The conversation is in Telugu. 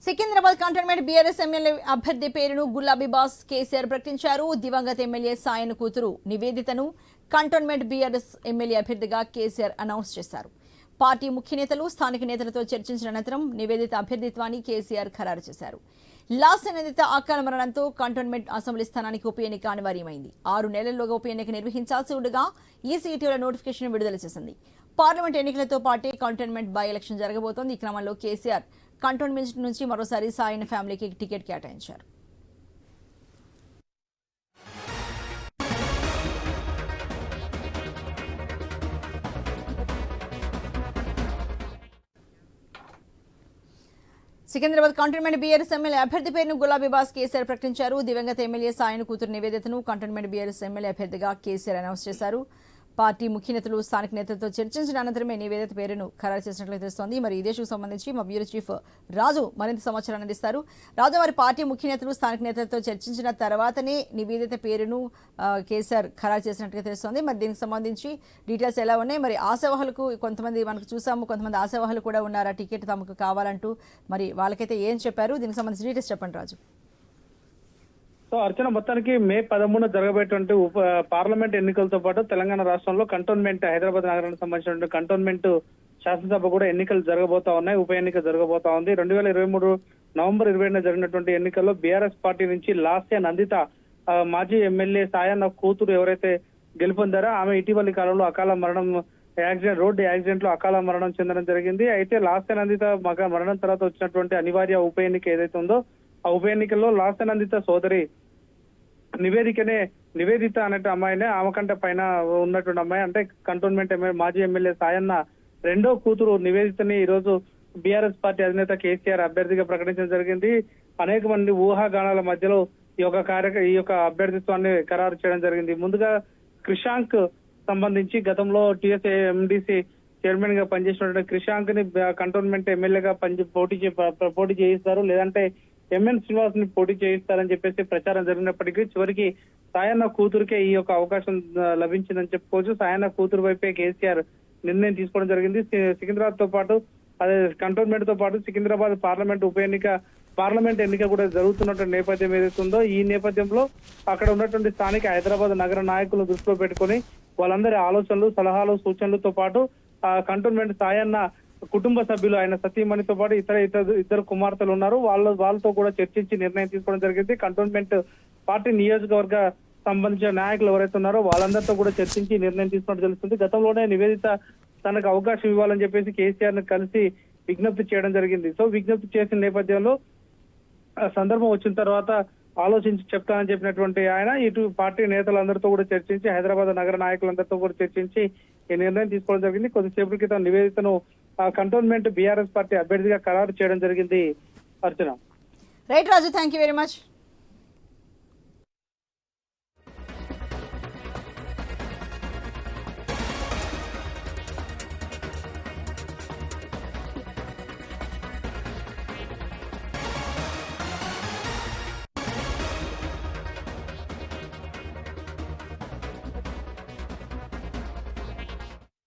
సికింద్రాబాద్ కంటోన్మెంట్ బీఆర్ఎస్ ఎమ్మెల్యే అభ్యర్థి పేరును గులాబీ బాస్ కేసీఆర్ ప్రకటించారు. దివంగత ఎమ్మెల్యే సాయన కూతురు నివేదితను కంటోన్మెంట్ బీఆర్ఎస్ ఎమ్మెల్యే అభ్యర్థిగా కేసీఆర్ అనౌన్స్ చేశారు. పార్టీ ముఖ్య నేతలు, స్థానిక నేతలతో చర్చించిన అనంతరం నివేదిత అభ్యర్థిత్వాన్ని కేసీఆర్ ఖరారు చేశారు. లాస్ట్ నివేదిత అకాల మరణంతో కంటోన్మెంట్ అసెంబ్లీ స్థానానికి ఉప ఎన్నిక అనివార్యమైంది. 6 నెలల్లోగా ఉప ఎన్నిక నిర్వహించాల్సి ఉండగా ఈసీ ఇటీవల నోటిఫికేషన్ విడుదల చేసింది. పార్లమెంట్ ఎన్నికలతో పాటే కంటోన్మెంట్ బై ఎలక్షన్ జరగబోతోంది. ఈ క్రమంలో కేసీఆర్ కంటోన్మెంట్ నుంచి మరోసారి సాయన ఫ్యామిలీకి టికెట్ కేటాయించారు. సికింద్రాబాద్ కంటోన్మెంట్ బీఆర్ఎస్ ఎమ్మెల్యే అభ్యర్థి పేరును గులాబీ బాస్ కేసీఆర్ ప్రకటించారు. దివంగత ఎమ్మెల్యే సాయన కూతురు నివేదితను కంటోన్మెంట్ బీఆర్ఎస్ ఎమ్మెల్యే అభ్యర్థిగా కేసీఆర్ అనౌన్స్ చేశారు. పార్టీ ముఖ్య నేతలు, స్థానిక నేతలతో చర్చించిన అనంతరమే నివేదిత పేరును ఖరారు చేసినట్లు తెలుస్తోంది. మరి ఈ దేశకు సంబంధించి మా బ్యూరో చీఫ్ రాజు మరింత సమాచారాన్ని అందిస్తారు. రాజు, మరి పార్టీ ముఖ్య నేతలు, స్థానిక నేతలతో చర్చించిన తర్వాతనే నివేదిత పేరును కేసీఆర్ ఖరారు చేసినట్టుగా తెలుస్తోంది. మరి దీనికి సంబంధించి డీటెయిల్స్ ఎలా ఉన్నాయి? మరి ఆశావాహులకు కొంతమంది మనకు చూసాము, కొంతమంది ఆశావాహులు కూడా ఉన్నారు టికెట్ తమకు కావాలంటూ. మరి వాళ్ళకైతే ఏం చెప్పారు? దీనికి సంబంధించి డీటెయిల్స్ చెప్పండి రాజు. సో అర్చన, మొత్తానికి మే 13 జరగబోయేటువంటి పార్లమెంట్ ఎన్నికలతో పాటు తెలంగాణ రాష్ట్రంలో కంటోన్మెంట్, హైదరాబాద్ నగరానికి సంబంధించిన కంటోన్మెంట్ శాసనసభ కూడా ఎన్నికలు జరగబోతా ఉన్నాయి. ఉప ఎన్నిక జరగబోతా ఉంది. 2023 నవంబర్ 20 జరిగినటువంటి ఎన్నికల్లో బీఆర్ఎస్ పార్టీ నుంచి లాస్య నందిత మాజీ ఎమ్మెల్యే సాయన్న కూతురు ఎవరైతే గెలుపొందారో ఆమె ఇటీవలి కాలంలో అకాల మరణం రోడ్డు యాక్సిడెంట్ లో అకాల మరణం చెందడం జరిగింది. అయితే లాస్య నందిత మరణం తర్వాత వచ్చినటువంటి అనివార్య ఉప ఎన్నిక ఏదైతే ఉందో ఆ ఉప ఎన్నికల్లో లాస్య నందిత సోదరి నివేదిత అనే అమ్మాయినే, ఆమె కంటే పైన ఉన్నటువంటి అమ్మాయి అంటే కంటోన్మెంట్ మాజీ ఎమ్మెల్యే సాయన్న రెండో కూతురు నివేదితని ఈ రోజు బీఆర్ఎస్ పార్టీ అధినేత కేసీఆర్ అభ్యర్థిగా ప్రకటించడం జరిగింది. అనేక మంది ఊహాగానాల మధ్యలో ఈ యొక్క అభ్యర్థిత్వాన్ని ఖరారు చేయడం జరిగింది. ముందుగా క్రిషాంక్ సంబంధించి గతంలో టీఎస్ఏ ఎండిసి చైర్మన్ గా పనిచేసినటువంటి క్రిషాంక్ ని కంటోన్మెంట్ ఎమ్మెల్యేగా పోటీ చేయిస్తారు, లేదంటే ఎంఎన్ శ్రీనివాస్ ని పోటీ చేయిస్తారని చెప్పేసి ప్రచారం జరిగినప్పటికీ చివరికి సాయన్న కూతురుకే ఈ యొక్క అవకాశం లభించిందని చెప్పుకోవచ్చు. సాయన్న కూతురు వైపే కేసీఆర్ నిర్ణయం తీసుకోవడం జరిగింది. సికింద్రాబాద్ తో పాటు అదే కంటోన్మెంట్ తో పాటు సికింద్రాబాద్ పార్లమెంట్ ఎన్నిక కూడా జరుగుతున్నటువంటి నేపథ్యం ఏదైతే ఉందో ఈ నేపథ్యంలో అక్కడ ఉన్నటువంటి స్థానిక హైదరాబాద్ నగర నాయకులను దృష్టిలో పెట్టుకుని వాళ్ళందరి ఆలోచనలు, సలహాలు, సూచనలతో పాటు కంటోన్మెంట్ సాయన్న కుటుంబ సభ్యులు, ఆయన సతీమణితో పాటు ఇద్దరు కుమార్తెలు ఉన్నారు. వాళ్ళతో కూడా చర్చించి నిర్ణయం తీసుకోవడం జరిగింది. కంటోన్మెంట్ పార్టీ నియోజకవర్గ సంబంధించిన నాయకులు ఎవరైతే ఉన్నారో వాళ్ళందరితో కూడా చర్చించి నిర్ణయం తీసుకున్నట్టు తెలుస్తుంది. గతంలోనే నివేదిత తనకు అవకాశం ఇవ్వాలని చెప్పేసి కేసీఆర్ ను కలిసి విజ్ఞప్తి చేయడం జరిగింది. సో విజ్ఞప్తి చేసిన నేపథ్యంలో సందర్భం వచ్చిన తర్వాత ఆలోచించి చెప్తానని చెప్పినటువంటి ఆయన ఇటు పార్టీ నేతలందరితో కూడా చర్చించి, హైదరాబాద్ నగర నాయకులందరితో కూడా చర్చించి ఈ నిర్ణయం తీసుకోవడం జరిగింది. కొద్దిసేపటి క్రితం నివేదితను కంటోన్మెంట్ బీఆర్ఎస్ పార్టీ అభ్యర్థిగా ఖరారు చేయడం జరిగింది. Archana. Right Raju, thank you very much.